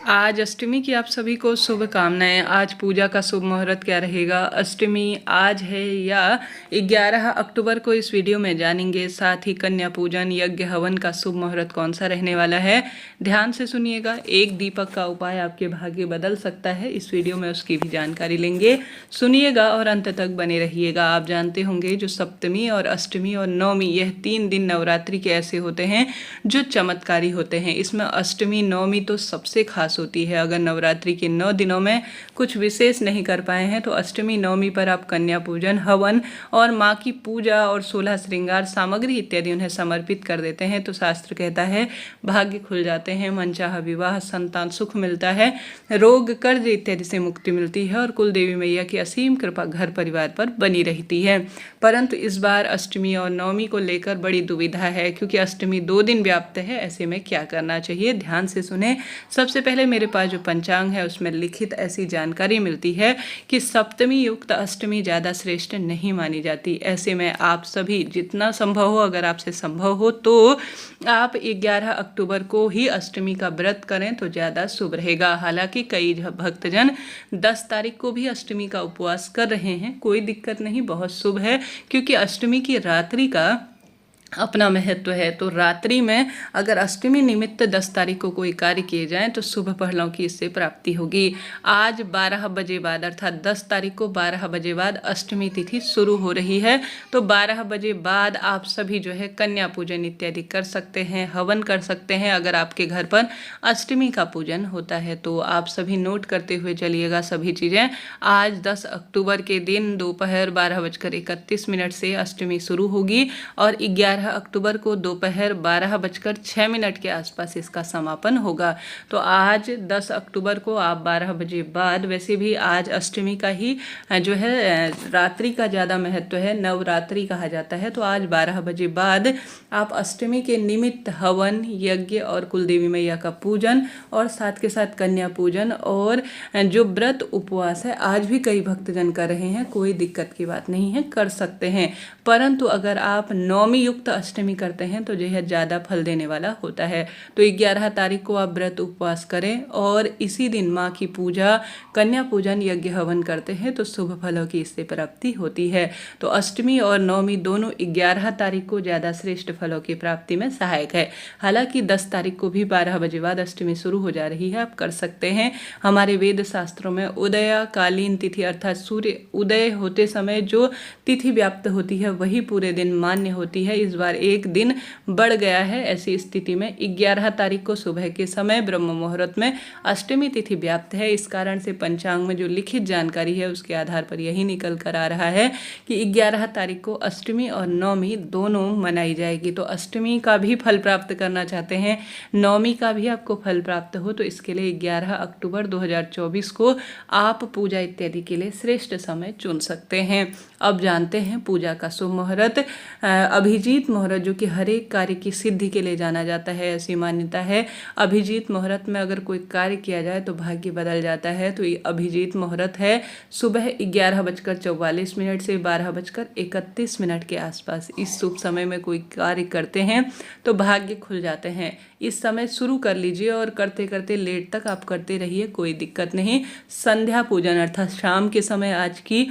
आज अष्टमी की आप सभी को शुभकामनाएं। आज पूजा का शुभ मुहूर्त क्या रहेगा, अष्टमी आज है या 11 अक्टूबर को, इस वीडियो में जानेंगे। साथ ही कन्या पूजन यज्ञ हवन का शुभ मुहूर्त कौन सा रहने वाला है, ध्यान से सुनिएगा। एक दीपक का उपाय आपके भाग्य बदल सकता है, इस वीडियो में उसकी भी जानकारी लेंगे। सुनिएगा और अंत तक बने रहिएगा। आप जानते होंगे जो सप्तमी और अष्टमी और नवमी, यह 3 दिन नवरात्रि के ऐसे होते हैं जो चमत्कारी होते हैं। इसमें अष्टमी नवमी तो सबसे खास होती है। अगर नवरात्रि के 9 दिनों में कुछ विशेष नहीं कर पाए हैं तो अष्टमी नवमी पर आप कन्या पूजन, हवन और माँ की पूजा और 16 श्रृंगार सामग्री इत्यादि उन्हें समर्पित कर देते हैं तो शास्त्र कहता है भाग्य खुल जाते हैं, मनचाहा विवाह, संतान सुख मिलता है, रोग कर्ज इत्यादि से मुक्ति मिलती है और कुल देवी मैया की असीम कृपा घर परिवार पर बनी रहती है। परंतु इस बार अष्टमी और नवमी को लेकर बड़ी दुविधा है, क्योंकि अष्टमी 2 दिन व्याप्त है। ऐसे में क्या करना चाहिए, ध्यान से सुने। सबसे पहले मेरे पास जो पंचांग है उसमें लिखित ऐसी जानकारी मिलती है कि सप्तमी युक्त अष्टमी ज़्यादा श्रेष्ठ नहीं मानी जाती। ऐसे में आप सभी जितना संभव हो, अगर आपसे संभव हो तो आप 11 अक्टूबर को ही अष्टमी का व्रत करें तो ज़्यादा शुभ रहेगा। हालांकि कई भक्तजन 10 तारीख को भी अष्टमी का उपवास कर रहे हैं, कोई दिक्कत नहीं, बहुत शुभ है, क्योंकि अष्टमी की रात्रि का अपना महत्व है। तो रात्रि में अगर अष्टमी निमित्त 10 तारीख को कोई कार्य किए जाएं तो शुभ फलों की इससे प्राप्ति होगी। आज 12 बजे बाद अर्थात 10 तारीख को 12 बजे बाद अष्टमी तिथि शुरू हो रही है। तो 12 बजे बाद आप सभी जो है कन्या पूजन इत्यादि कर सकते हैं, हवन कर सकते हैं। अगर आपके घर पर अष्टमी का पूजन होता है तो आप सभी नोट करते हुए चलिएगा सभी चीज़ें। आज 10 अक्टूबर के दिन दोपहर 12:31 से अष्टमी शुरू होगी और 11 अक्टूबर को दोपहर 12:06 के आसपास इसका समापन होगा। तो आज 10 अक्टूबर को आप 12 बजे बाद, वैसे भी आज अष्टमी का ही जो है रात्रि का ज़्यादा महत्व है, नवरात्रि कहा जाता है। तो आज 12 बजे बाद आप अष्टमी के निमित्त हवन, यज्ञ और कुलदेवी मैया का पूजन और साथ के साथ कन्या पूजन और जो व्रत उपवास है आज भी कई भक्तजन कर रहे हैं, कोई दिक्कत की बात नहीं है, कर सकते हैं। परंतु अगर आप नवमी युक्त अष्टमी करते हैं तो यह ज़्यादा फल देने वाला होता है। तो 11 तारीख को आप व्रत उपवास करें और इसी दिन माँ की पूजा, कन्या पूजन, यज्ञ हवन करते हैं तो शुभ फलों की इससे प्राप्ति होती है। तो अष्टमी और नवमी दोनों 11 तारीख को ज़्यादा श्रेष्ठ फलों की प्राप्ति में सहायक है। हालांकि 10 तारीख को भी 12 बजे बाद अष्टमी शुरू हो जा रही है, आप कर सकते हैं। हमारे वेद शास्त्रों में उदयकालीन तिथि अर्थात सूर्य उदय होते समय जो तिथि व्याप्त होती है वही पूरे दिन मान्य होती है। इस बार एक दिन बढ़ गया है। ऐसी स्थिति में 11 तारीख को सुबह के समय ब्रह्म मुहूर्त में अष्टमी तिथि व्याप्त है। इस कारण से पंचांग में जो लिखित जानकारी है उसके आधार पर यही निकल कर आ रहा है कि 11 तारीख को अष्टमी और नवमी दोनों मनाई जाएगी। तो अष्टमी का भी फल प्राप्त करना चाहते हैं, नवमी का भी आपको फल प्राप्त हो, तो इसके लिए 11 अक्टूबर 2024 को आप पूजा इत्यादि के लिए श्रेष्ठ समय चुन सकते हैं। अब जानते हैं पूजा का शुभ मुहूर्त। अभिजीत मुहूर्त, जो कि हर एक कार्य की सिद्धि के लिए जाना जाता है, ऐसी मान्यता है। अभिजीत मुहूर्त में अगर कोई कार्य किया जाए तो भाग्य बदल जाता है। तो ये अभिजीत मुहूर्त है सुबह 11:44 से 12:31 के आसपास। इस शुभ समय में कोई कार्य करते हैं तो भाग्य खुल जाते हैं। इस समय शुरू कर लीजिए और करते करते लेट तक आप करते रहिए, कोई दिक्कत नहीं। संध्या पूजन अर्थात शाम के समय आज की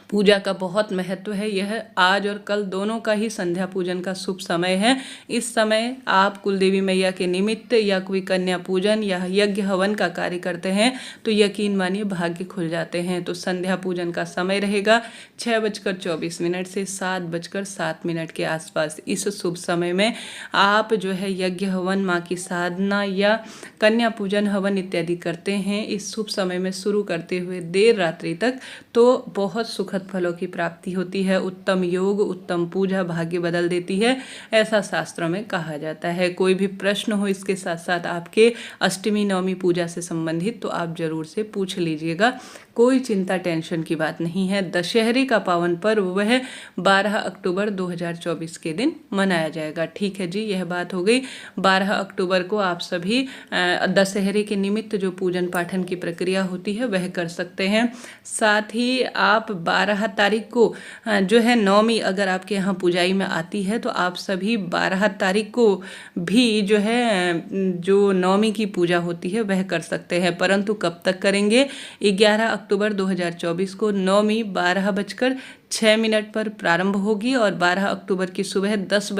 पूजा का बहुत महत्व है। यह आज और कल दोनों का ही संध्या पूजन का शुभ समय है। इस समय आप कुलदेवी मैया के निमित्त या कोई कन्या पूजन या यज्ञ हवन का कार्य करते हैं तो यकीन मानिए भाग्य खुल जाते हैं। तो संध्या पूजन का समय रहेगा 6:24 से 7:07 के आसपास। इस शुभ समय में आप जो है यज्ञ हवन, माँ की साधना या कन्या पूजन, हवन इत्यादि करते हैं इस शुभ समय में शुरू करते हुए देर रात्रि तक, तो बहुत सुखद फलों की प्राप्ति होती है। उत्तम योग, उत्तम पूजा भाग्य बदल देती है, ऐसा शास्त्रों में कहा जाता है। कोई भी प्रश्न हो इसके साथ साथ आपके अष्टमी नवमी पूजा से संबंधित तो आप जरूर से पूछ लीजिएगा। कोई चिंता टेंशन की बात नहीं है। दशहरे का पावन पर्व वह 12 अक्टूबर 2024 के दिन मनाया जाएगा। ठीक है जी, यह बात हो गई। 12 अक्टूबर को आप सभी दशहरे के निमित्त जो पूजन पाठन की प्रक्रिया होती है वह कर सकते हैं। साथ ही आप 12 तारीख को जो है नवमी अगर आपके यहाँ पूजाई में आती है तो आप सभी 12 तारीख को भी जो है जो नवमी की पूजा होती है वह कर सकते हैं। परंतु कब तक करेंगे? 11 अक्टूबर 2024 को नवमी 12:06 पर प्रारंभ होगी और 12 अक्टूबर की सुबह 10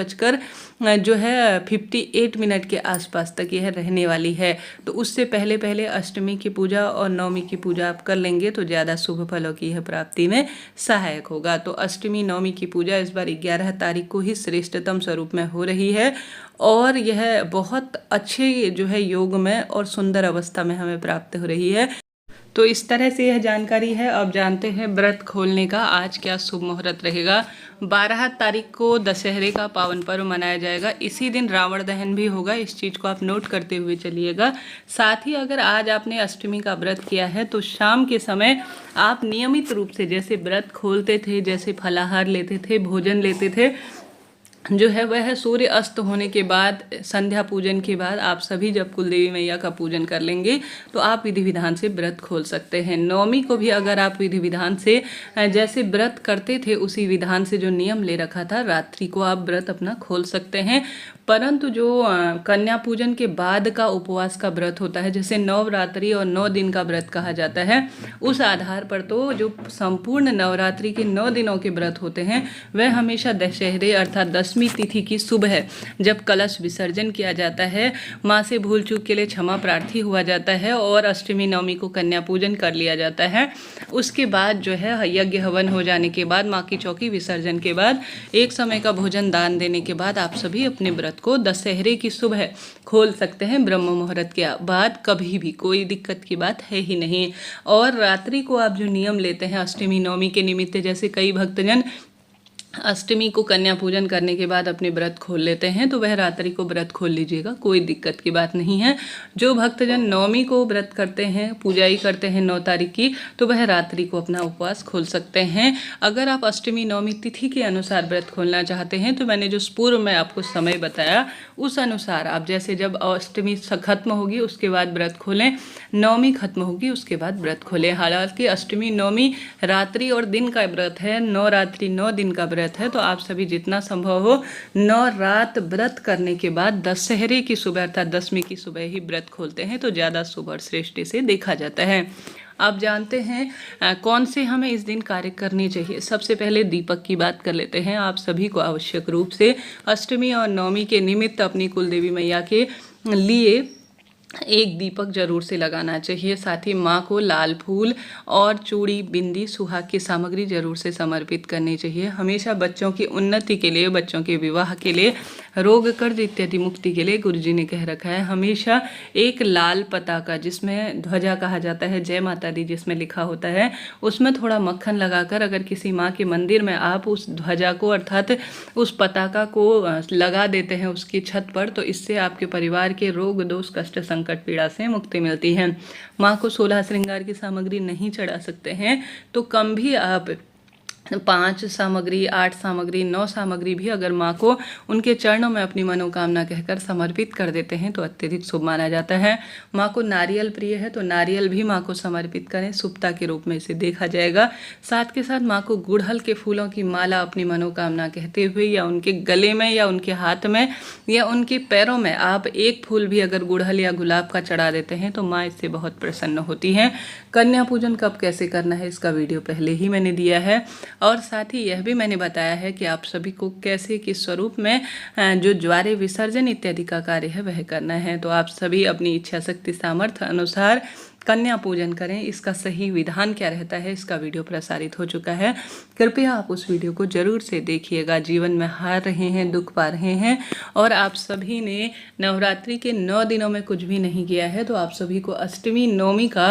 जो है 58 के आसपास तक यह रहने वाली है। तो उससे पहले पहले अष्टमी की पूजा और नवमी की पूजा आप कर लेंगे तो ज़्यादा शुभ फलों की यह प्राप्ति में सहायक होगा। तो अष्टमी नवमी की पूजा इस बार 11 तारीख को ही श्रेष्ठतम स्वरूप में हो रही है और यह बहुत अच्छे जो है योग में और सुंदर अवस्था में हमें प्राप्त हो रही है। तो इस तरह से यह जानकारी है। अब जानते हैं व्रत खोलने का आज क्या शुभ मुहूर्त रहेगा। 12 तारीख को दशहरे का पावन पर्व मनाया जाएगा। इसी दिन रावण दहन भी होगा, इस चीज़ को आप नोट करते हुए चलिएगा। साथ ही अगर आज आपने अष्टमी का व्रत किया है तो शाम के समय आप नियमित रूप से जैसे व्रत खोलते थे, जैसे फलाहार लेते थे, भोजन लेते थे, जो है वह सूर्य अस्त होने के बाद संध्या पूजन के बाद आप सभी जब कुलदेवी मैया का पूजन कर लेंगे तो आप विधि विधान से व्रत खोल सकते हैं। नवमी को भी अगर आप विधि विधान से जैसे व्रत करते थे उसी विधान से जो नियम ले रखा था, रात्रि को आप व्रत अपना खोल सकते हैं। परंतु जो कन्या पूजन के बाद का उपवास का व्रत होता है, जैसे नवरात्रि और 9 दिन का व्रत कहा जाता है, उस आधार पर तो जो संपूर्ण नवरात्रि के 9 दिनों के व्रत होते हैं वह हमेशा दशहरे अर्थात 10वीं तिथि की सुबह जब कलश विसर्जन किया जाता है, माँ से भूल चूक के लिए क्षमा प्रार्थी हुआ जाता है और अष्टमी नवमी को कन्या पूजन कर लिया जाता है। उसके बाद जो है यज्ञ हवन हो जाने के बाद, माँ की चौकी विसर्जन के बाद, एक समय का भोजन दान देने के बाद आप सभी अपने व्रत को दशहरे की सुबह खोल सकते हैं। ब्रह्म मुहूर्त के बाद कभी भी कोई दिक्कत की बात है ही नहीं। और रात्रि को आप जो नियम लेते हैं अष्टमी नवमी के निमित्त, जैसे कई भक्तजन अष्टमी को कन्या पूजन करने के बाद अपने व्रत खोल लेते हैं, तो वह रात्रि को व्रत खोल लीजिएगा, कोई दिक्कत की बात नहीं है। जो भक्तजन नवमी को व्रत करते हैं, पूजाई करते हैं 9 तारीख की, तो वह रात्रि को अपना उपवास खोल सकते हैं। अगर आप अष्टमी नवमी तिथि के अनुसार व्रत खोलना चाहते हैं तो मैंने जो पूर्व में आपको समय बताया उस अनुसार आप जैसे जब अष्टमी खत्म होगी उसके बाद व्रत खोलें, नवमी खत्म होगी उसके बाद व्रत खोलें। हालांकि अष्टमी नवमी रात्रि और दिन का व्रत है, 9 रात्रि 9 दिन का व्रत है, तो आप सभी जितना संभव हो 9 रात व्रत करने के बाद दशहरे की सुबह अर्थात 10वीं की सुबह ही व्रत खोलते हैं तो ज़्यादा शुभ और श्रेष्ठ से देखा जाता है। आप जानते हैं कौन से हमें इस दिन कार्य करने चाहिए। सबसे पहले दीपक की बात कर लेते हैं। आप सभी को आवश्यक रूप से अष्टमी और नवमी के निमित्त अपनी कुलदेवी मैया के लिए एक दीपक जरूर से लगाना चाहिए। साथ ही माँ को लाल फूल और चूड़ी, बिंदी, सुहाग की सामग्री जरूर से समर्पित करनी चाहिए। हमेशा बच्चों की उन्नति के लिए, बच्चों के विवाह के लिए, रोग कर्ज इत्यादि मुक्ति के लिए गुरुजी ने कह रखा है हमेशा एक लाल पताका जिसमें ध्वजा कहा जाता है, जय माता दी जिसमें लिखा होता है, उसमें थोड़ा मक्खन लगाकर अगर किसी माँ के मंदिर में आप उस ध्वजा को अर्थात उस पताका को लगा देते हैं उसकी छत पर, तो इससे आपके परिवार के रोग, दोष, कष्ट, संकट, पीड़ा से मुक्ति मिलती है। माँ को 16 श्रृंगार की सामग्री नहीं चढ़ा सकते हैं तो कम भी आप 5 सामग्री, 8 सामग्री, 9 सामग्री भी अगर माँ को उनके चरणों में अपनी मनोकामना कहकर समर्पित कर देते हैं तो अत्यधिक शुभ माना जाता है। माँ को नारियल प्रिय है तो नारियल भी माँ को समर्पित करें, शुभता के रूप में इसे देखा जाएगा। साथ के साथ माँ को गुड़हल के फूलों की माला अपनी मनोकामना कहते हुए या उनके गले में या उनके हाथ में या उनके पैरों में आप एक फूल भी अगर गुड़हल या गुलाब का चढ़ा देते हैं तो माँ इससे बहुत प्रसन्न होती हैं। कन्या पूजन कब कैसे करना है इसका वीडियो पहले ही मैंने दिया है और साथ ही यह भी मैंने बताया है कि आप सभी को कैसे किस स्वरूप में जो ज्वारे विसर्जन इत्यादि का कार्य है वह करना है। तो आप सभी अपनी इच्छा शक्ति सामर्थ्य अनुसार कन्या पूजन करें। इसका सही विधान क्या रहता है इसका वीडियो प्रसारित हो चुका है, कृपया आप उस वीडियो को जरूर से देखिएगा। जीवन में हार रहे हैं, दुख पा रहे हैं और आप सभी ने नवरात्रि के 9 दिनों में कुछ भी नहीं किया है तो आप सभी को अष्टमी नवमी का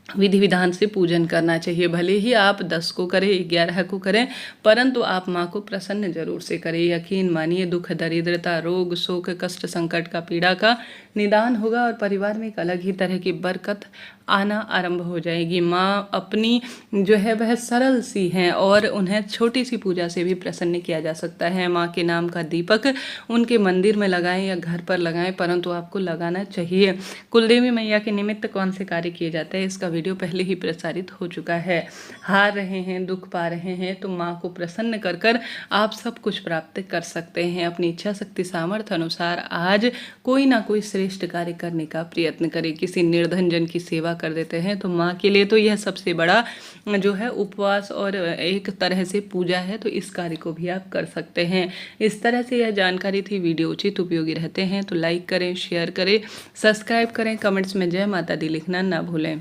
विधि विधान से पूजन करना चाहिए। भले ही आप 10 को करें, 11 को करें, परंतु आप माँ को प्रसन्न जरूर से करें। यकीन मानिए दुख, दरिद्रता, रोग, शोक, कष्ट, संकट का, पीड़ा का निदान होगा और परिवार में एक अलग ही तरह की बरकत आना आरंभ हो जाएगी। माँ अपनी जो है वह सरल सी हैं और उन्हें छोटी सी पूजा से भी प्रसन्न किया जा सकता है। माँ के नाम का दीपक उनके मंदिर में लगाएं या घर पर लगाएं, परंतु आपको लगाना चाहिए। कुलदेवी मैया के निमित्त कौन से कार्य किए जाते हैं, इसका वीडियो पहले ही प्रसारित हो चुका है। हार रहे हैं, दुख पा रहे हैं, तो माँ को प्रसन्न कर कर आप सब कुछ प्राप्त कर सकते हैं। अपनी इच्छा शक्ति सामर्थ्य अनुसार आज कोई ना कोई श्रेष्ठ कार्य करने का प्रयत्न करें। किसी निर्धन जन की सेवा कर देते हैं तो माँ के लिए तो यह सबसे बड़ा जो है उपवास और एक तरह से पूजा है, तो इस कार्य को भी आप कर सकते हैं। इस तरह से यह जानकारी थी। वीडियो उचित उपयोगी रहते हैं तो लाइक करें, शेयर करें, सब्सक्राइब करें, कमेंट्स में जय माता दी लिखना ना भूलें।